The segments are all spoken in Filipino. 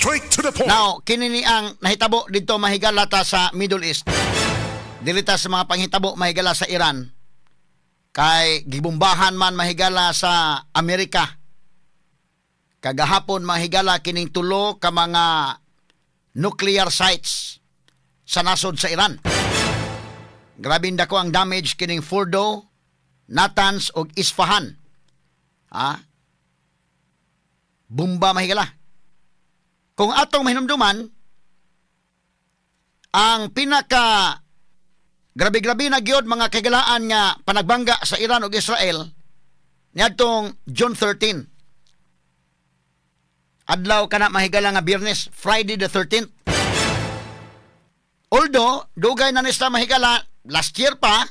Straight to the point. Now, kinini ang nahitabo dito mahigala ta sa Middle East. Dilita sa mga panghitabo mahigala sa Iran. Kay gibumbahan man mahigala sa Amerika. Kagahapon mahigala kining tulo ka mga nuclear sites sa nasod sa Iran. Grabe dako ang damage kining Fordo, Natanz ug Isfahan. Bomba mahigala. Kung atong mahinumduman, ang pinaka grabe-grabe na gyud mga kagalaan nga panagbangga sa Iran ug Israel niadtong June 13. Adlaw kana mahigala nga Biyernes, Friday the 13th. Although dugay na nista mahigala last year pa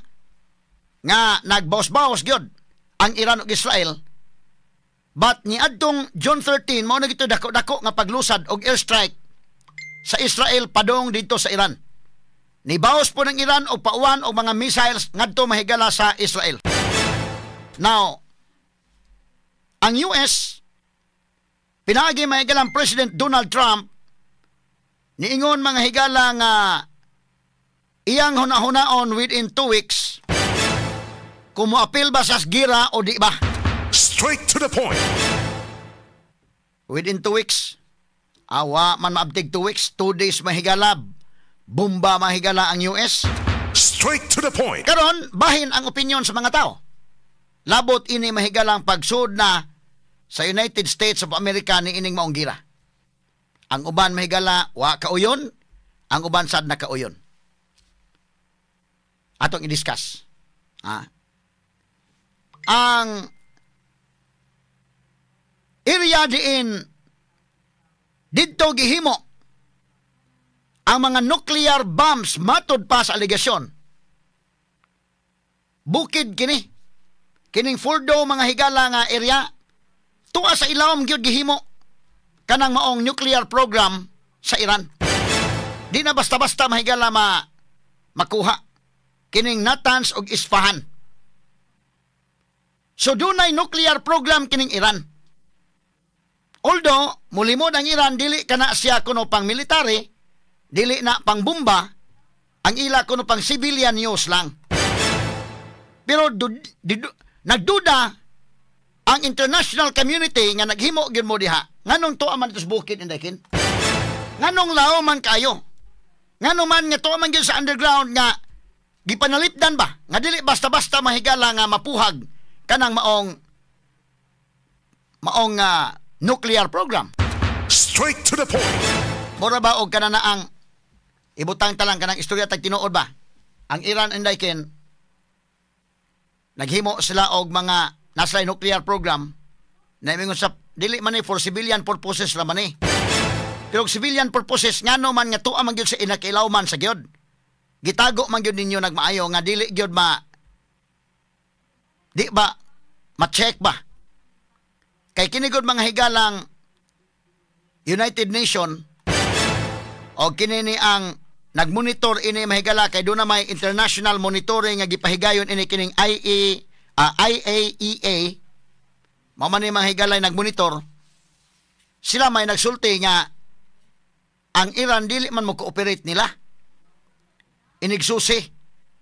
nga nagbawas-bawas gyud ang Iran ug Israel. But niadtong June 13 mao na gito dako-dako nga paglusad og airstrike sa Israel padong dito sa Iran. Nibawas po ng Iran og pauwan og mga missiles ngadto mahigala sa Israel. Now, ang US pinaagi mahigalang President Donald Trump niingon mga higala nga iyang hunahunaon within 2 weeks kung moapil ba sa gira o di ba. Straight to the point. Within 2 weeks. Awa man maabtig 2 weeks. 2 days mahigala. Bomba mahigala ang US. Straight to the point. Karon, bahin ang opinion sa mga tao. Labot ini mahigalang pagsud na sa United States of America ni ining maong gira. Ang uban mahigala wa kauyon, ang uban sad na kauyon. Atong i-discuss. Ang area diin didto gihimo ang mga nuclear bombs matod pa sa aligasyon. Bukid kini. Kining Fordo mga higala nga area tuwa sa ilawom gyud gihimo kanang maong nuclear program sa Iran. Di na basta-basta mahigala makuha kining Natanz ug Isfahan. So dunay nuclear program kining Iran. Although mulimod ang Iran dili kana siya kuno pang military, dili na pang bomba, ang ila kuno pang civilian use lang. Pero nagduda ang international community nga naghimo gyud mo diha. Nganong tuwa man ito sa bukid indakin? Nganong lao man kayo? Nganong man nga tuwa man gyud sa underground nga gipanalipdan ba? Nga dili basta-basta mahigala nga mapuhag kanang maong nuclear program. Straight to the point. Mura ba og kana na ang ibutang talang kanang istorya tag tinuod ba? Ang Iran indakin naghimo sila og mga nasa nuclear program na ingon sa dili man for civilian purposes la man Pero civilian purposes ngano man nga tuwa man gyud sa inakilawman sa gyud. Gitago man gyud ninyo nagmaayo nga dili gyud di ba ma-check ba? Kay kini gud mga higalang United Nation o kini ni ang nagmonitor ini mahigala kay doon na may international monitoring nga gipahigayon ini kining IAEA mao man ni mga higalay nagmonitor sila may nagsulti nga ang Iran dili man mo cooperate nila inigsusi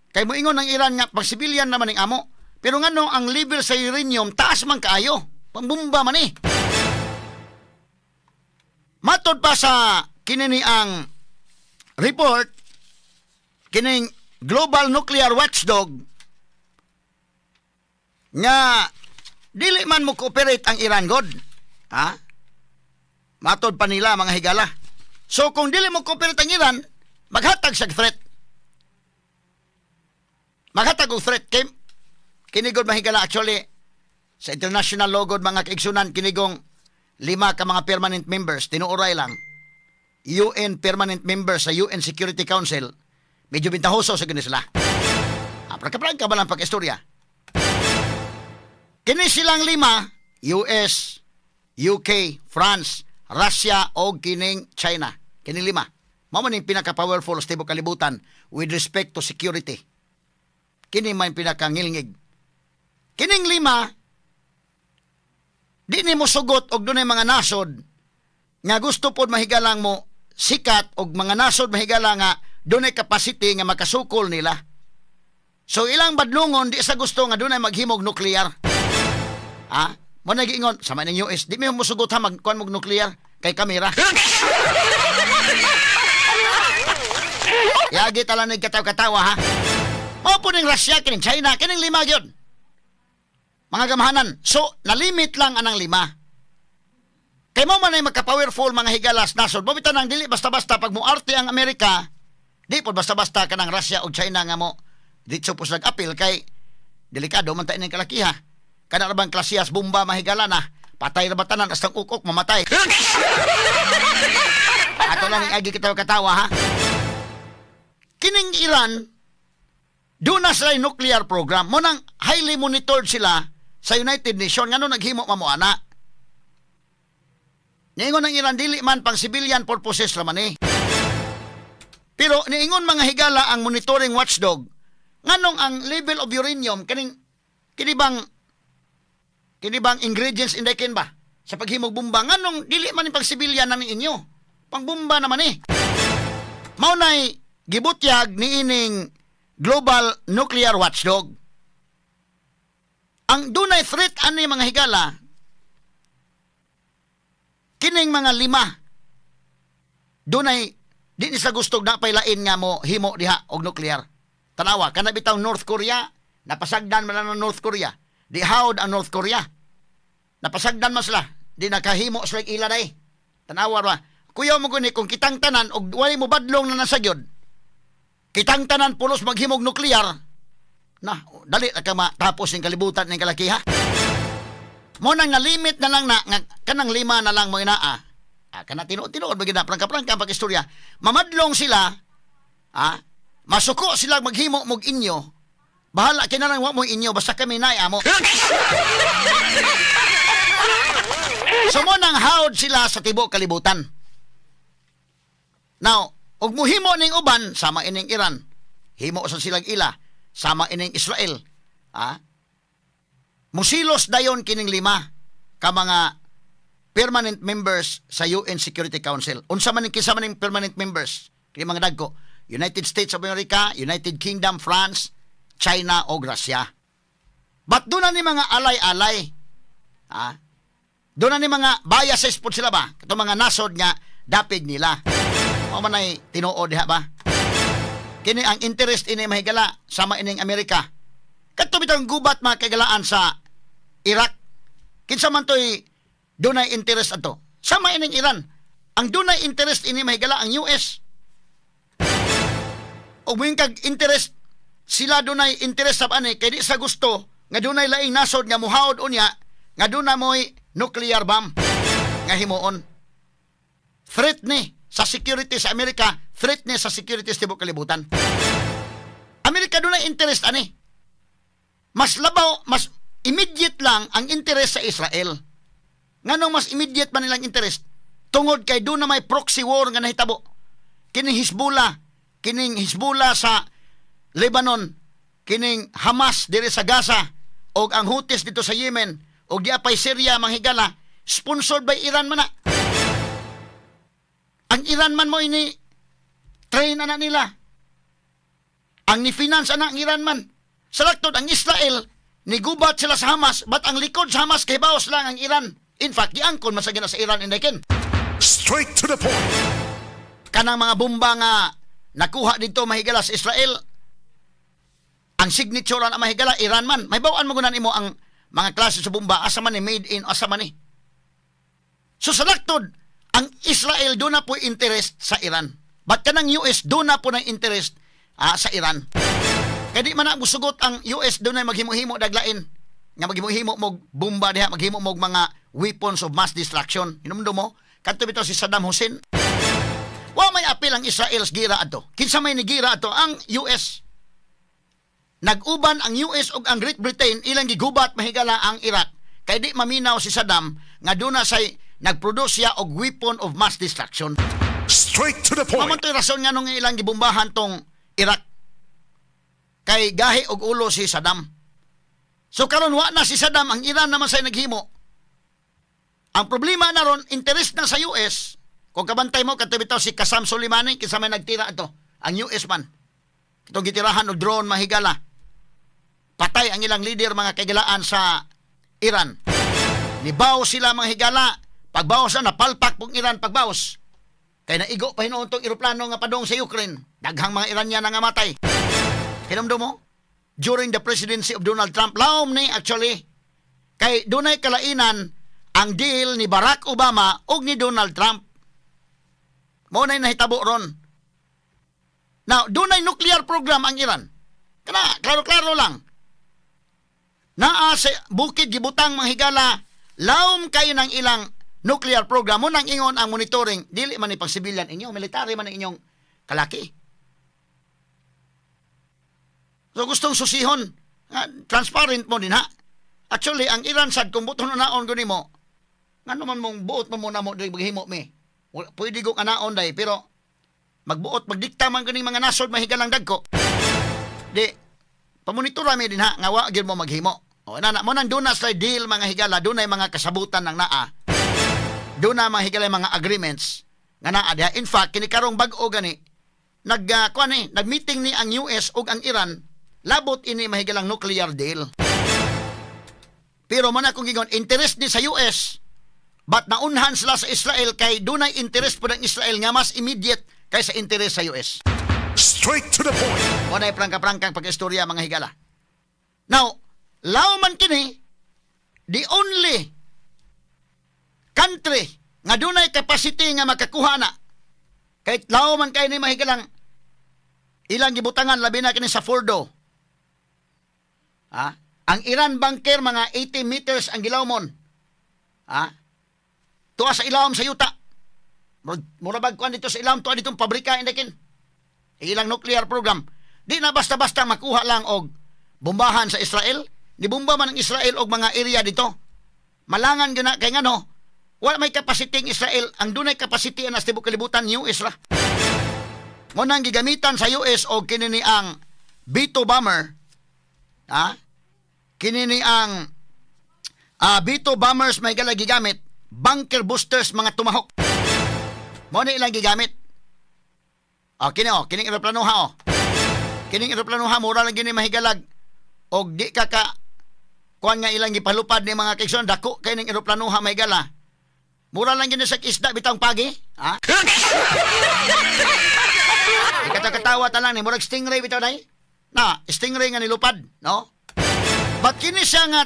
kay moingon ng Iran nga pag civilian naman ning amo pero ngano ang level sa uranium taas man kaayo pambumba man matod pa sa kinini ang report kining Global Nuclear Watchdog nga dili man mo cooperate ang Iran god. Matod pa nila mga higala. So kung dili mo cooperate ang Iran, maghatag sa threat. Maghatag og threat kini god mahigala actually sa international law god mga kaigsunan kinigong 5 ka mga permanent members tinuoray lang. UN permanent members sa UN Security Council, medyo bintahoso sa ganun sila. Prangka ba lang pag-istorya? Kini silang 5, US, UK, France, Russia, o kining China. Kini 5. Mao man yung pinaka-powerful sa tibok kalibutan with respect to security. Kini man pinaka-ngilngig. Kining 5, di ni mo sugot og dunay mga nasod nga gusto pod mahigalang mo sikat og mga nasod mahigala nga dunay capacity nga makasukol nila. So ilang badlungon di sa gusto nga dunay maghimog nuclear. Mo nagiingon sama ning US, di mi musugot ha magkuan mog nuclear kay kamera. Yagi talang nagkataw-katawa ha. Mao po ning Russia kining China kining lima gyud. Mga gamahanan. So nalimit lang anang lima. Kay mo man ay magka-powerful mga higalas nasod. Bumita nang dili basta-basta pag muarte ang Amerika, di po basta-basta kanang Russia o China nga mo ditso po nag-apil kay delikado man tayo ng kalakiha. Kana ra bang klasiyas bomba mahigala na, patay ra ba tanan astang ukok mamatay. Ato lang agi katawa ha. Kining Iran do na sila nuclear program mo nang highly monitored sila sa United Nations ngano naghimo mamuana. Niingon ng Iran dili man pang civilian purposes laman eh. Pero niingon mga higala ang monitoring watchdog nganong ang level of uranium kini bang ingredients indekin ba sa paghimog bomba nganong dili man pang civilian nang inyo pang bomba naman eh. Mao nay gibutyag niining Global Nuclear Watchdog. Ang dunay threat ani mga higala kining mga lima dunay di ni sa gustog na pailain nga mo himo diha og nuclear. Tanawa kana bitaw North Korea, napasagdan man ang North Korea. Di hawd ang North Korea. Napasagdan man sila, di nakahimo sila ila day. Tanawa ba? Kuya mo guni kung kitang tanan og wali mo badlong na nasagyod. Kitang tanan pulos maghimog nuclear. Na, dali ka matapos ng kalibutan ng kalakiha. Mo nang nalimit na lang na kanang lima na lang mo inaa. Kana tinuod bagina prangka-prangka pag istorya. Mamadlong sila, masuko sila maghimo mog inyo. Bahala kinarang wa mo inyo basta kami nay amo. So mo nang hawd sila sa tibuok kalibutan. Now, og muhimo ning uban sama ining Iran. Himo sa silang ila sama ining Israel. Musilos dayon kining lima ka mga permanent members sa UN Security Council. Unsa man kinsa man permanent members? Kini mga dagko, United States of America, United Kingdom, France, China o Russia. But doon na ni mga alay-alay. Doon na ni mga biases po sila ba? Ito mga nasod nga dapig nila. O man ay tinuod diha ba? Kini ang interest ini mahigala sama ining Amerika. Kadto bitang gubat mga kagalaan sa Iraq. Kinsa man toy dunay interest ato. Sama ining Iran. Ang dunay interest ini mahigala ang US. O buing kag interest sila dunay interest sa ani kay di sa gusto nga dunay laing nasod nga muhaod unya nga dunay moy nuclear bomb nga himuon. Threat ni sa security sa Amerika, threat ni sa security sa tibuok kalibutan. Amerika dunay interest ani. Mas labaw, mas immediate lang ang interest sa Israel. Nganong mas immediate pa nilang interest? Tungod kay doon na may proxy war nga nahitabo. Kining Hezbollah sa Lebanon, kining Hamas diri sa Gaza, og ang Houthis dito sa Yemen, og diapay Syria manghigala, sponsored by Iran man na. Ang Iran man mo ini train na nila. Ang ni-finance na ang Iran man. Salaktod ang Israel, nigubat sila sa Hamas, but ang likod sa Hamas kay bawas lang ang Iran. In fact, giangkon masagina sa Iran indekin. Straight to the point. Kanang mga bomba nga nakuha dito mahigala sa Israel, ang signature na mahigala Iran man. May bawaan mo gunan imo ang mga klase sa bomba asa man ni made in asa man ni. So salaktod ang Israel do na po interest sa Iran. But kanang US do na po ng interest sa Iran. Kaya di man na musugot ang US do na maghimo-himo daglain. Nga maghimo-himo mog bomba diha, maghimo mog mga weapons of mass destruction. Hinumdo mo, kadto bitaw si Saddam Hussein. Wa may apil ang Israel sa gira ato. Kinsa may nigira ato ang US. Nag-uban ang US ug ang Great Britain ilang gigubat mahigala ang Iraq. Kay di maminaw si Saddam nga duna say nagproduce siya og weapon of mass destruction. Straight to the point. Maman to'y rason nga nung ilang gibombahan tong Iraq. Kay gahi og ulo si Saddam. So karon wa na si Saddam, ang Iran naman say naghimo. Ang problema na ron, interest na sa US, kung kabantay mo, katibitaw si Qasem Soleimani, kisa may nagtira ito, ang US man. Itong gitirahan o drone mahigala. Patay ang ilang leader mga kaigalaan sa Iran. Nibaw sila mga higala. Pagbawas na, napalpak pong Iran pagbawas. Kaya naigo pa hinoon itong eroplano nga padong sa Ukraine. Daghang mga Iranian na nga matay. Kinamdo mo? During the presidency of Donald Trump, laom ni actually, kay dunay kalainan ang deal ni Barack Obama o ni Donald Trump. Mo na nahitabo ron. Now, dunay nuclear program ang Iran. Kana, klaro-klaro lang. Naa sa bukid gibutang mga higala, laom kayo ng ilang nuclear program mo nang ingon ang monitoring, dili man ni pang civilian inyo, military man ang inyong kalaki. So gustong susihon, transparent mo din ha. Actually, ang Iran sad kung buton naon guni mo, ngano man mong buot mo muna mo dili maghimo mi. Pwede kong anaon day, pero magbuot magdikta man gani mga nasod mahigalang dagko. Di pamonitor mi din ha nga wa gyud mo maghimo. O nana mo nang duna sa deal mga higala, dunay mga kasabutan ng naa. Duna mga higala mga agreements nga naa diha. In fact, kini karong bag-o gani nag-meeting ni ang US ug ang Iran labot ini mahigalang nuclear deal. Pero man akong gigon interest ni sa US, but naunhan sila sa Israel kay dunay interest po ng Israel nga mas immediate kaysa interest sa US. Straight to the point. Wala prangka-prangkang pag-istorya mga higala. Now, lao man kini, the only country nga dunay capacity nga makakuha na, kahit lao man kayo ni mahigalang ilang gibutangan, labi na kini sa Fordo. Ang Iran bunker, mga 80 meters ang gilawmon. Tuwa sa ilawom sa yuta. Murabag kuan dito sa ilawom, tuwa ditong pabrika, indakin. Ilang nuclear program. Di na basta-basta makuha lang og bombahan sa Israel. Nibomba man ang Israel og mga area dito. Malangan gina kay ngano, wala may capacity ang Israel. Ang dunay capacity na sa tibok kalibutan US ra. Mo nang gigamitan sa US og kini ni ang B2 bomber. Kini ni ang B2 bombers may gala gigamit, bunker boosters mga tumahok. Mo ni ilang gigamit. Kining eroplanoha Kining eroplanoha mura lang gini mahigalag. Og di ka kuan nga ilang gipalupad ni mga kaigsoon, dako kay ning eroplanoha mahigala. Mura lang gini sa isda bitang pagi, Ikata-katawa ta lang ni murag stingray bitaw dai. Na, stingray nga nilupad, no? But kini siya nga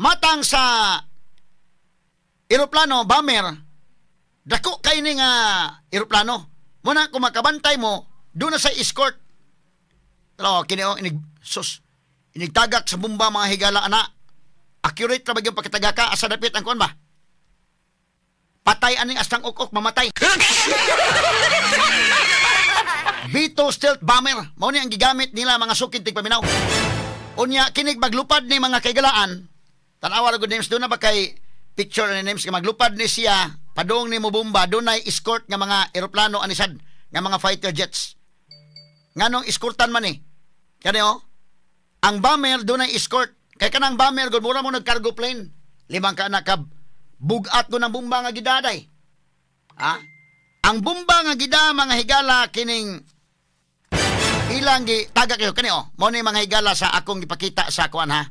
matang sa eroplano, bomber, dako kay ni nga eroplano. Muna kung makabantay mo, doon na sa escort. Pero kini inigtagak sa bomba mga higala ana. Accurate ra ba yung pagkatagaka asa dapit ang kuan ba? Patay aning astang ukok mamatay. B2 stealth bomber, mao ni ang gigamit nila mga sukid tigpaminaw. Unya kinig maglupad ni mga kaigalaan. Tanawa ra gud names doon na ba kay picture ni names nga maglupad ni siya padung ni mo bomba dunay escort nga mga eroplano anisad nga mga fighter jets. Nganong escortan man Kani ang bomber dunay escort. Kay kanang bomber gud mura mo nag-cargo plane. 5 ka anak kab bugat ko ng bomba nga gidaday. Ang bomba nga gida mga higala kining ilang gi tagak yo kani mo ni mga higala sa akong gipakita sa kuan ha.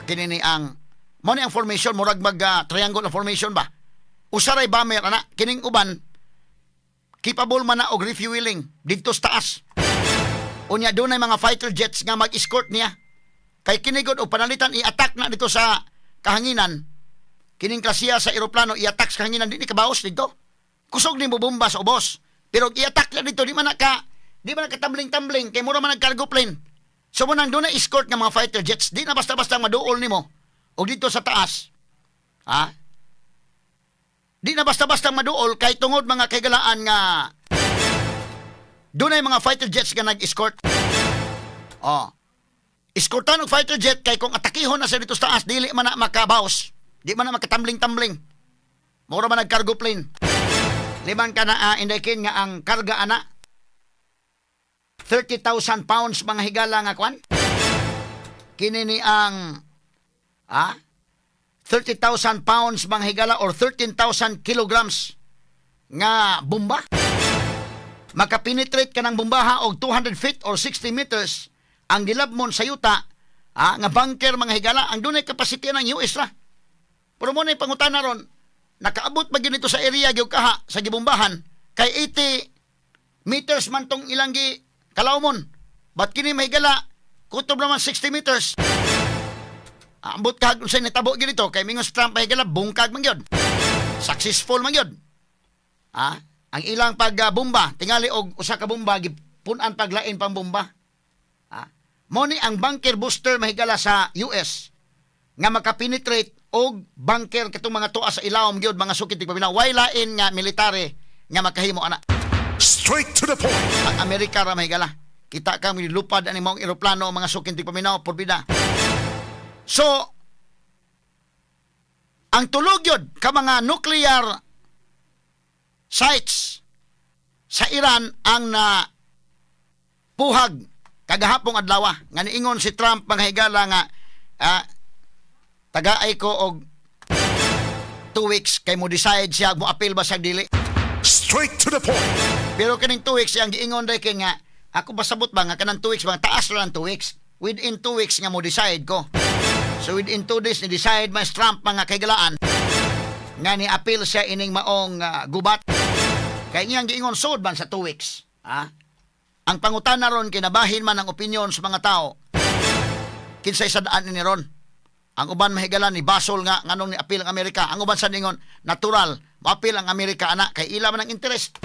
Kini ni ang mo ni ang formation murag mag triangle formation ba. Usaray bomber ana kining uban capable man na og refueling didto sa taas. Unya dunay mga fighter jets nga mag-escort niya. Kay kinigod og panalitan i-attack na dito sa kahanginan. Kining klasiya sa eroplano i-attack sa kahanginan di kabaos dito. Kusog ni mo bomba sa ubos. Pero i-attack na dito di man nakatambling-tambling kay mura man nag-cargo plane. So mo nang dunay escort nga mga fighter jets, di na basta-basta maduol nimo og dito sa taas. Di na basta-basta maduol kay tungod mga kaigalaan nga dunay mga fighter jets nga nag-escort. Escortan og fighter jet kay kung atakihon na sa dito sa taas dili man na makabaos. Di man na makatambling-tambling. Mura man nag-cargo plane. Liman ka na indakin nga ang karga ana 30,000 pounds mga higala nga kwan. Kini ni ang 30,000 pounds mga higala or 13,000 kilograms nga bomba. Makapenetrate ka ng bombaha og 200 feet or 60 meters ang gilabmon sa yuta nga bunker mga higala. Ang dunay capacity ng US ra. Pero mo na pangutana ron, nakaabot ba ginito sa area gyud kaha sa gibombahan kay 80 meters man tong ilang gi kalawmon. Ba't kini mahigala kutob naman 60 meters? Ambot ka kung sa'yo natabo ginito kay mingos Trump mahigala bungkag man gyud. Successful man gyud. Ang ilang pagbomba tingali og usa ka bomba gipunan paglain pang bomba. Mo ni ang bunker booster mahigala sa US nga makapenetrate og bunker katong mga tuwa sa ilawom gyud mga sukit tigpaminaw. Way lain nga military nga makahimo ana. Straight to the point. Ang Amerika ra mahigala. Kita kang nilupad ani mong eroplano mga sukit tigpaminaw porbida. So ang tulog yun ka mga nuclear sites sa Iran ang na puhag kagahapong adlaw nga niingon si Trump mga higala nga tagaay ko og 2 weeks kay mo decide siya mo appeal ba siya dili. Straight to the point. Pero kaning 2 weeks ang giingon day kay nga ako pasabot ba nga kanang 2 weeks ba taas ra lang 2 weeks. Within 2 weeks nga mo decide ko. So within 2 days ni decide mas Trump mga kaigalaan nga ni appeal siya ining maong gubat. Kay iyang giingon sud ban sa 2 weeks. Ang pangutana ron kinabahin man ang opinyon sa mga tao. Kinsay sadaan ni ron. Ang uban mahigalan ni basol nga nganong ni appeal ang Amerika. Ang uban sa ningon natural maapil ang Amerika ana kay ila man ang interest.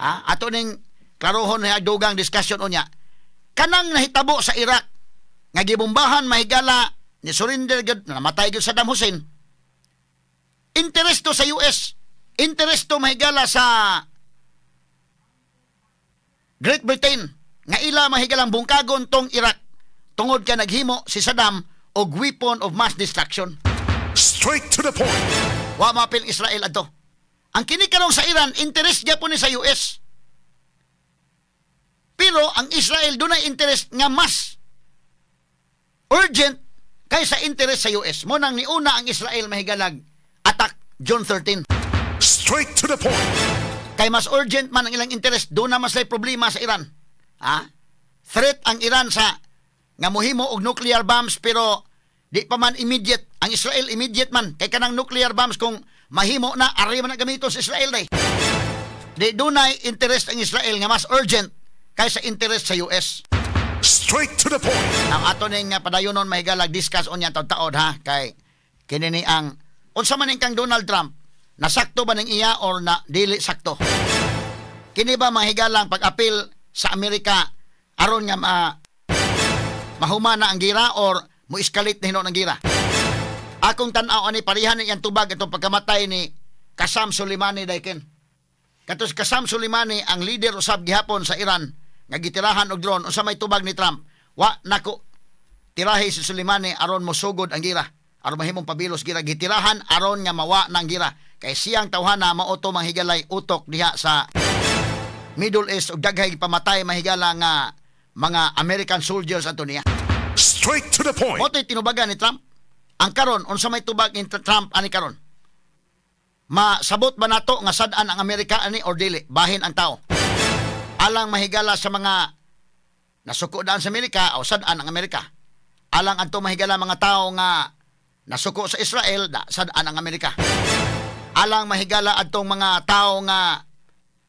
Ato ning klarohon na dugang discussion unya. Kanang nahitabo sa Iraq nga gibombahan mahigala ni surrender gud namatay gud Saddam Hussein. Interest to sa US, interest to mahigala sa Great Britain nga ila mahigalang bungkagon tong Iraq tungod ka naghimo si Saddam og weapon of mass destruction. Straight to the point. Wa mapil Israel adto. Ang kini karong sa Iran interest gyapon ni sa US. Pero ang Israel dunay interest nga mas urgent kaysa interest sa US. Mo nang niuna ang Israel mahigalag attack June 13. Straight to the point. Kay mas urgent man ang ilang interest, doon na mas lay problema sa Iran. Threat ang Iran sa nga mohimo og nuclear bombs pero di pa man immediate. Ang Israel immediate man kay kanang nuclear bombs kung mahimo na ari man na gamiton sa Israel day. Di dunay interest ang Israel nga mas urgent kaysa interest sa US. Straight to the point. Ang ato ning padayonon mahigalag discuss unya taud-taod kay kini ni ang unsa man ning kang Donald Trump nasakto ba ning iya or na dili sakto? Kini ba mahigalang pag-apil sa Amerika aron nga mahumana ang gira or mo escalate na hino ng gira? Akong tan-aw ani parihan ni yang tubag itong pagkamatay ni Qasem Soleimani dayken. Katos Qasem Soleimani ang leader usab gihapon sa Iran nga gitirahan og drone unsa may tubag ni Trump wa nako tirahi si Soleimani aron mosugod ang gira aron mahimong pabilos gira gitirahan aron nga mawa ng gira kay siyang tawhana mao to manghigalay utok diha sa Middle East ug daghay pamatay mahigala nga mga American soldiers ato niya. Straight to the point. Mo to'y tinubagan ni Trump. Ang karon unsa may tubag ni Trump ani karon? Masabot ba nato nga sad-an ang Amerika ani or dili? Bahin ang tao. Alang mahigala sa mga nasuko daan sa Amerika o sad-an ang Amerika. Alang adto mahigala mga tao nga nasuko sa Israel da sad-an ang Amerika. Alang mahigala adtong mga tao nga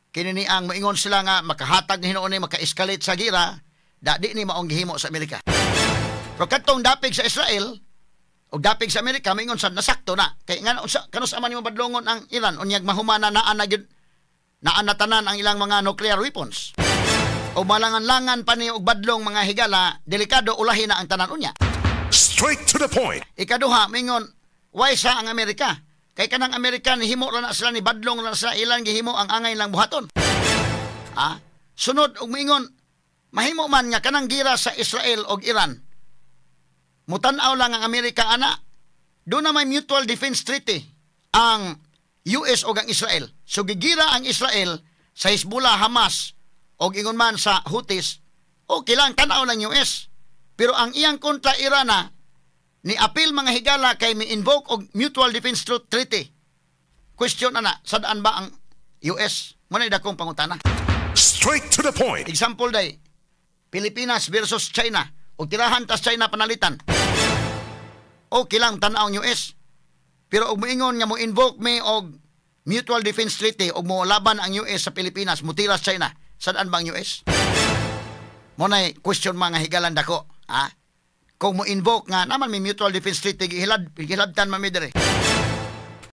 kinini ang moingon sila nga makahatag ni hinuon ni maka-escalate sa gira da di ni maong gihimo sa Amerika. Pero katong dapig sa Israel o dapig sa Amerika moingon sa nasakto na kay nga kanus aman nimo badlongon ang Iran unyag mahumana naa na gyud naanatanan ang ilang mga nuclear weapons. O malangan-langan pa ni og badlong mga higala, delikado ulahi na ang tanan unya. Straight to the point. Ikaduha, mingon, why sa ang Amerika? Kay kanang Amerika ni himo ra na sila ni badlong ra sa ilang gihimo ang angay lang buhaton. Sunod og mingon, mahimo man nga kanang gira sa Israel og Iran. Mutan-aw lang ang Amerika ana. Do na may mutual defense treaty ang US o ang Israel. So gigira ang Israel sa Hezbollah, Hamas o ingon man sa Houthis, okay lang, tanaw lang US. Pero ang iyang kontra Iran ni apil mga higala kay mi-invoke og Mutual Defense Treaty. Question ana, sadaan ba ang US? Muna dakong pangutana. Straight to the point. Example day, Pilipinas versus China. O tirahan tas China panalitan. Okay lang tanaw ang US. Pero og moingon nga mo invoke me og Mutual Defense Treaty og mo laban ang US sa Pilipinas, mutiras China. Sadaan ba ang US? Munay question mga higalan dako, ha? Kung mo invoke nga naman may Mutual Defense Treaty gihilabtan man mi diri.